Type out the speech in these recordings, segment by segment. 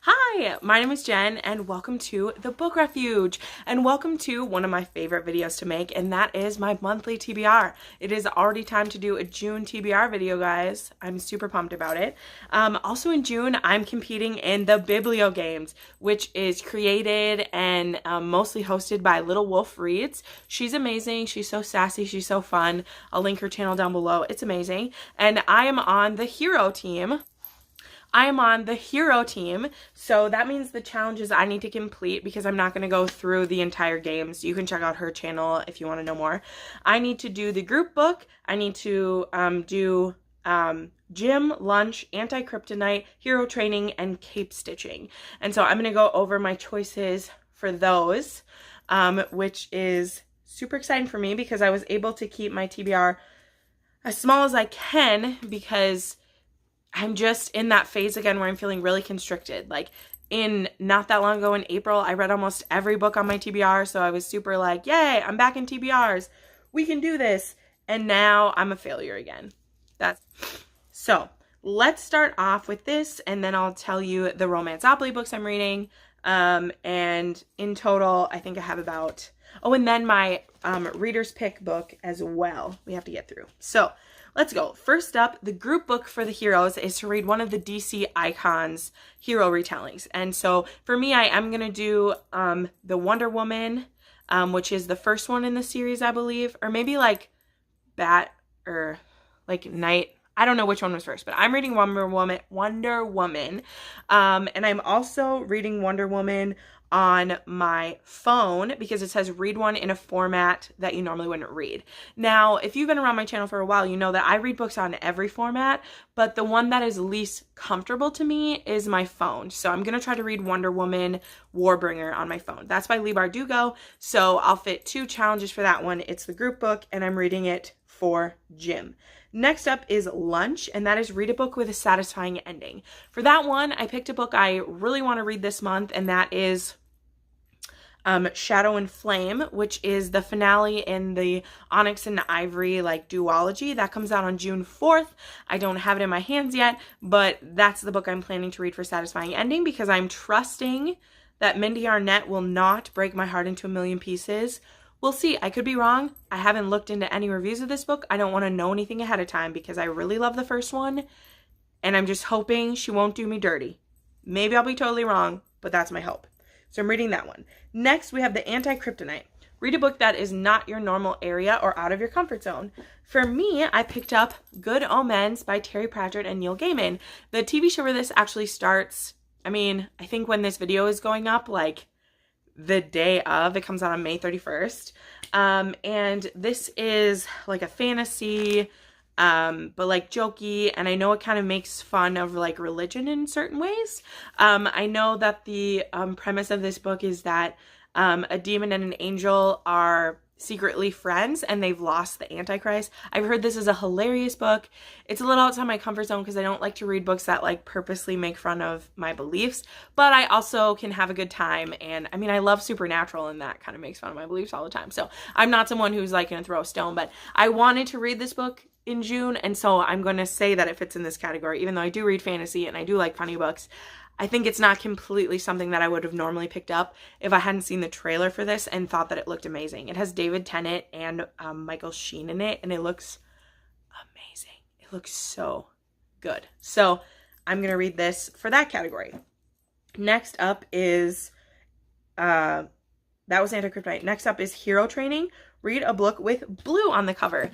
Hi, my name is Jen and welcome to the Book Refuge and welcome to one of my favorite videos to make, and that is my monthly TBR. It is already time to do a June TBR video, guys. I'm super pumped about it. Also in June, I'm competing in the Biblio games, which is created and mostly hosted by Little Wolf Reads. She's amazing. She's so sassy. She's so fun. I'll link her channel down below. It's amazing. And I am on the hero team. So that means the challenges I need to complete, because I'm not going to go through the entire games. You can check out her channel if you want to know more. I need to do the group book. I need to do gym, lunch, anti-kryptonite, hero training, and cape stitching. And so I'm going to go over my choices for those, which is super exciting for me because I was able to keep my TBR as small as I can because I'm just in that phase again where I'm feeling really constricted. Like in not that long ago in April, I read almost every book on my TBR. So I was super like, yay, I'm back in TBRs. We can do this. And now I'm a failure again. So let's start off with this, and then I'll tell you the Romanceopoly books I'm reading. And in total, I think I have about, and then my reader's pick book as well we have to get through. So let's go. First up, the group book for the heroes is to read one of the DC Icons hero retellings. And so for me, I am going to do the Wonder Woman, which is the first one in the series, I believe. Or maybe like Bat or like Night. I don't know which one was first, but I'm reading Wonder Woman. And I'm also reading Wonder Woman on my phone because it says read one in a format that you normally wouldn't read. Now, if you've been around my channel for a while, you know that I read books on every format, but the one that is least comfortable to me is my phone. So I'm going to try to read Wonder Woman Warbringer on my phone. That's by Leigh Bardugo. So I'll fit 2 challenges for that one. It's the group book and I'm reading it for gym. Next up is lunch, and that is read a book with a satisfying ending. For that one, I picked a book I really want to read this month, and that is Shadow and Flame, which is the finale in the Onyx and Ivory like duology. That comes out on June 4th. I don't have it in my hands yet, but that's the book I'm planning to read for satisfying ending because I'm trusting that Mindy Arnett will not break my heart into a million pieces. We'll see. I could be wrong. I haven't looked into any reviews of this book. I don't want to know anything ahead of time because I really love the first one, and I'm just hoping she won't do me dirty. Maybe I'll be totally wrong, but that's my hope. So I'm reading that one. Next, we have the Anti-Kryptonite. Read a book that is not your normal area or out of your comfort zone. For me, I picked up Good Omens by Terry Pratchett and Neil Gaiman. The TV show for this actually starts, I think when this video is going up, like the day of, it comes out on May 31st. And this is like a fantasy, but like jokey, and I know it kind of makes fun of like religion in certain ways. I know that the premise of this book is that a demon and an angel are secretly friends and they've lost the Antichrist. I've heard this is a hilarious book. It's a little outside my comfort zone because I don't like to read books that like purposely make fun of my beliefs, but I also can have a good time. And I love Supernatural, and that kind of makes fun of my beliefs all the time. So I'm not someone who's like going to throw a stone, but I wanted to read this book in June, and so I'm going to say that it fits in this category, even though I do read fantasy and I do like funny books. I think it's not completely something that I would have normally picked up if I hadn't seen the trailer for this and thought that it looked amazing. It has David Tennant and Michael Sheen in it, and it looks amazing. It looks so good. So I'm going to read this for that category. Next up is, that was Anti-Kryptonite. Next up is Hero Training. Read a book with blue on the cover.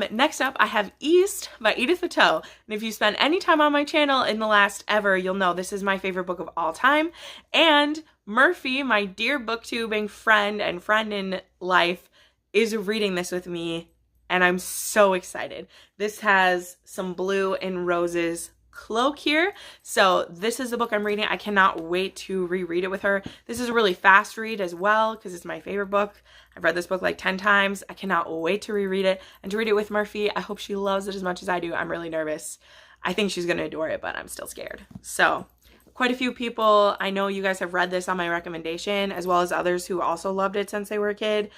Next up, I have East by Edith Watteau. And if you spend any time on my channel in the last ever, you'll know this is my favorite book of all time. And Murphy, my dear booktubing friend and friend in life, is reading this with me. And I'm so excited. This has some blue and roses cloak here. So this is the book I'm reading. I cannot wait to reread it with her. This is a really fast read as well because it's my favorite book. I've read this book like 10 times. I cannot wait to reread it and to read it with Murphy. I hope she loves it as much as I do. I'm really nervous. I think she's going to adore it, but I'm still scared. So quite a few people, I know you guys have read this on my recommendation, as well as others who also loved it since they were a kid.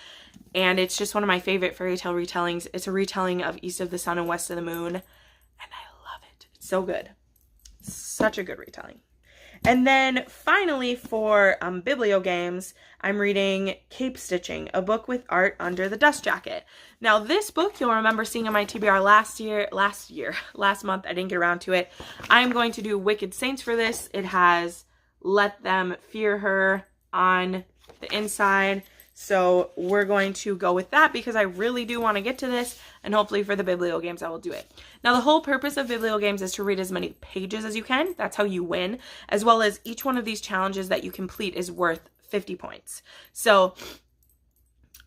And it's just one of my favorite fairy tale retellings. It's a retelling of East of the Sun and West of the Moon. And I love it. It's so good. Such a good retelling. And then finally for Biblio games, I'm reading Cape Stitching, a book with art under the dust jacket. Now this book you'll remember seeing on my TBR last month. I didn't get around to it. I'm going to do Wicked Saints for this. It has Let Them Fear Her on the inside. So we're going to go with that because I really do want to get to this, and hopefully for the Biblio games I will do it. Now the whole purpose of Biblio games is to read as many pages as you can. That's how you win, as well as each one of these challenges that you complete is worth 50 points. So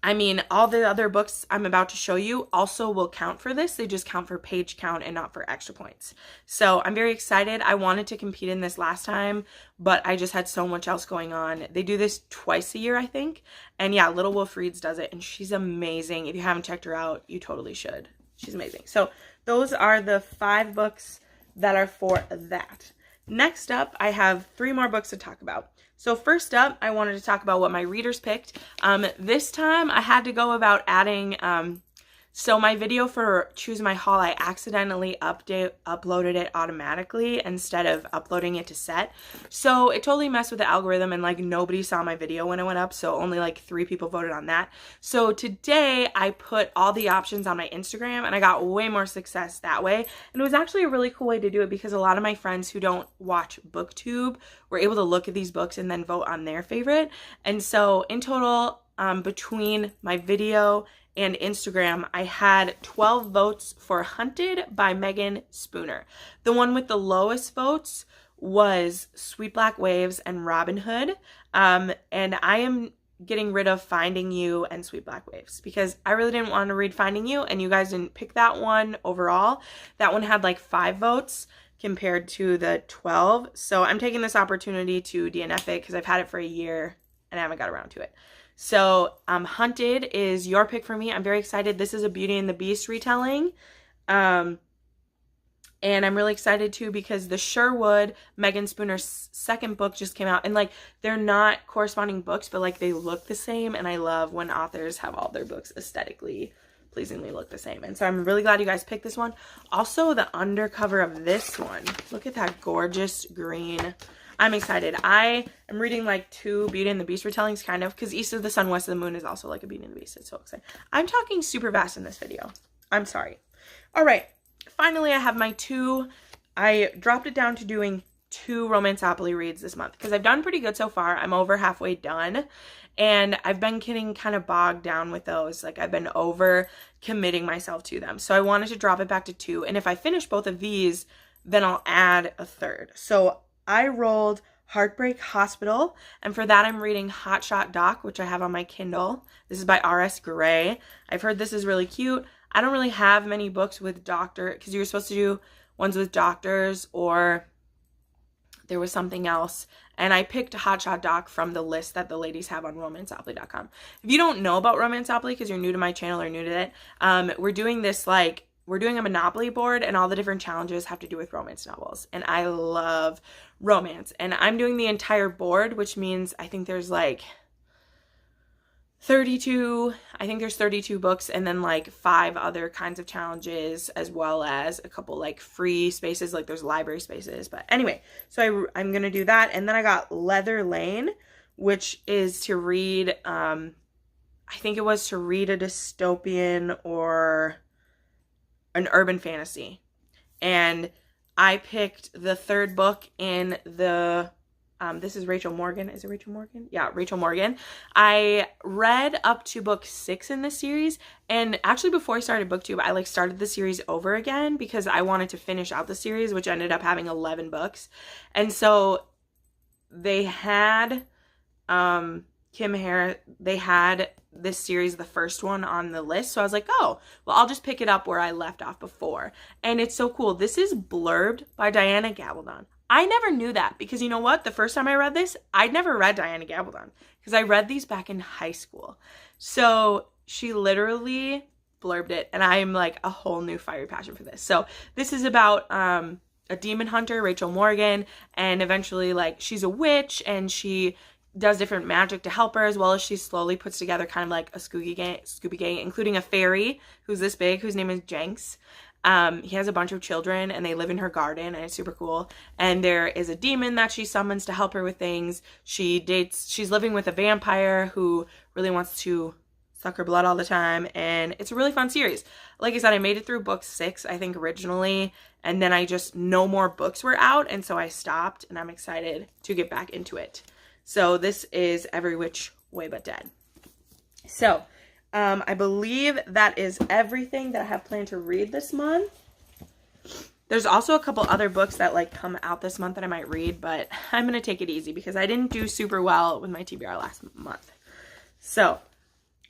I mean, all the other books I'm about to show you also will count for this. They just count for page count and not for extra points. So I'm very excited. I wanted to compete in this last time, but I just had so much else going on. They do this twice a year, I think. And yeah, Little Wolf Reads does it, and she's amazing. If you haven't checked her out, you totally should. She's amazing. So those are the 5 books that are for that. Next up, I have 3 more books to talk about. So first up, I wanted to talk about what my readers picked. This time I had to go about adding, so my video for Choose My Haul, I accidentally uploaded it automatically instead of uploading it to set. So it totally messed with the algorithm, and like nobody saw my video when it went up. So only like 3 people voted on that. So today I put all the options on my Instagram, and I got way more success that way. And it was actually a really cool way to do it because a lot of my friends who don't watch Booktube were able to look at these books and then vote on their favorite. And so in total, between my video and Instagram, I had 12 votes for Hunted by Megan Spooner. The one with the lowest votes was Sweet Black Waves and Robin Hood. And I am getting rid of Finding You and Sweet Black Waves because I really didn't want to read Finding You, and you guys didn't pick that one overall. That one had like 5 votes compared to the 12. So I'm taking this opportunity to DNF it because I've had it for a year and I haven't got around to it. So Hunted is your pick for me. I'm very excited. This is a Beauty and the Beast retelling. And I'm really excited too because the Sherwood, Megan Spooner's second book, just came out. And like, they're not corresponding books, but like they look the same. And I love when authors have all their books aesthetically pleasingly look the same. And so I'm really glad you guys picked this one. Also, the undercover of this one. Look at that gorgeous green. I'm excited. I am reading like 2 Beauty and the Beast retellings, kind of, because East of the Sun, West of the Moon is also like a Beauty and the Beast. It's so exciting. I'm talking super fast in this video. I'm sorry. All right. Finally, I have my 2. I dropped it down to doing 2 Romanceopoly reads this month because I've done pretty good so far. I'm over halfway done, and I've been getting kind of bogged down with those. Like, I've been over committing myself to them. So I wanted to drop it back to 2. And if I finish both of these, then I'll add a 3rd. So I rolled Heartbreak Hospital, and for that I'm reading Hot Shot Doc, which I have on my Kindle. This is by R.S. Gray. I've heard this is really cute. I don't really have many books with doctor, because you were supposed to do ones with doctors, or there was something else, and I picked Hot Shot Doc from the list that the ladies have on romanceopoly.com. If you don't know about Romanceopoly because you're new to my channel or new to it, we're doing this we're doing a Monopoly board, and all the different challenges have to do with romance novels. And I love romance. And I'm doing the entire board, which means I think there's like 32 books, and then like 5 other kinds of challenges, as well as a couple like free spaces, like there's library spaces. But anyway, so I'm going to do that. And then I got Leather Lane, which is to read, I think it was to read a dystopian or an urban fantasy. And I picked the 3rd book in the, this is Rachel Morgan. Is it Rachel Morgan? Yeah, Rachel Morgan. I read up to book 6 in this series. And actually before I started Booktube, I like started the series over again because I wanted to finish out the series, which ended up having 11 books. And so they had, Kim Harris, they had this series, the first one, on the list. So I was like, oh, well, I'll just pick it up where I left off before. And it's so cool. This is Blurbed by Diana Gabaldon. I never knew that because you know what? The first time I read this, I'd never read Diana Gabaldon because I read these back in high school. So she literally blurbed it, and I am like a whole new fiery passion for this. So this is about a demon hunter, Rachel Morgan, and eventually like she's a witch and she does different magic to help her, as well as she slowly puts together kind of like a Scooby gang, including a fairy who's this big, whose name is Jenks. He has a bunch of children and they live in her garden and it's super cool. And there is a demon that she summons to help her with things. She's living with a vampire who really wants to suck her blood all the time, and it's a really fun series. Like I said, I made it through book 6, I think, originally, and then no more books were out, and so I stopped, and I'm excited to get back into it. So this is Every Which Way But Dead. So, I believe that is everything that I have planned to read this month. There's also a couple other books that like come out this month that I might read, but I'm going to take it easy because I didn't do super well with my TBR last month. So,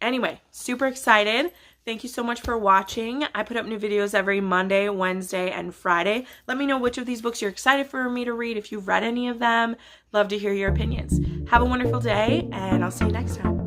anyway, super excited. Thank you so much for watching. I put up new videos every Monday, Wednesday, and Friday. Let me know which of these books you're excited for me to read, if you've read any of them. Love to hear your opinions. Have a wonderful day, and I'll see you next time.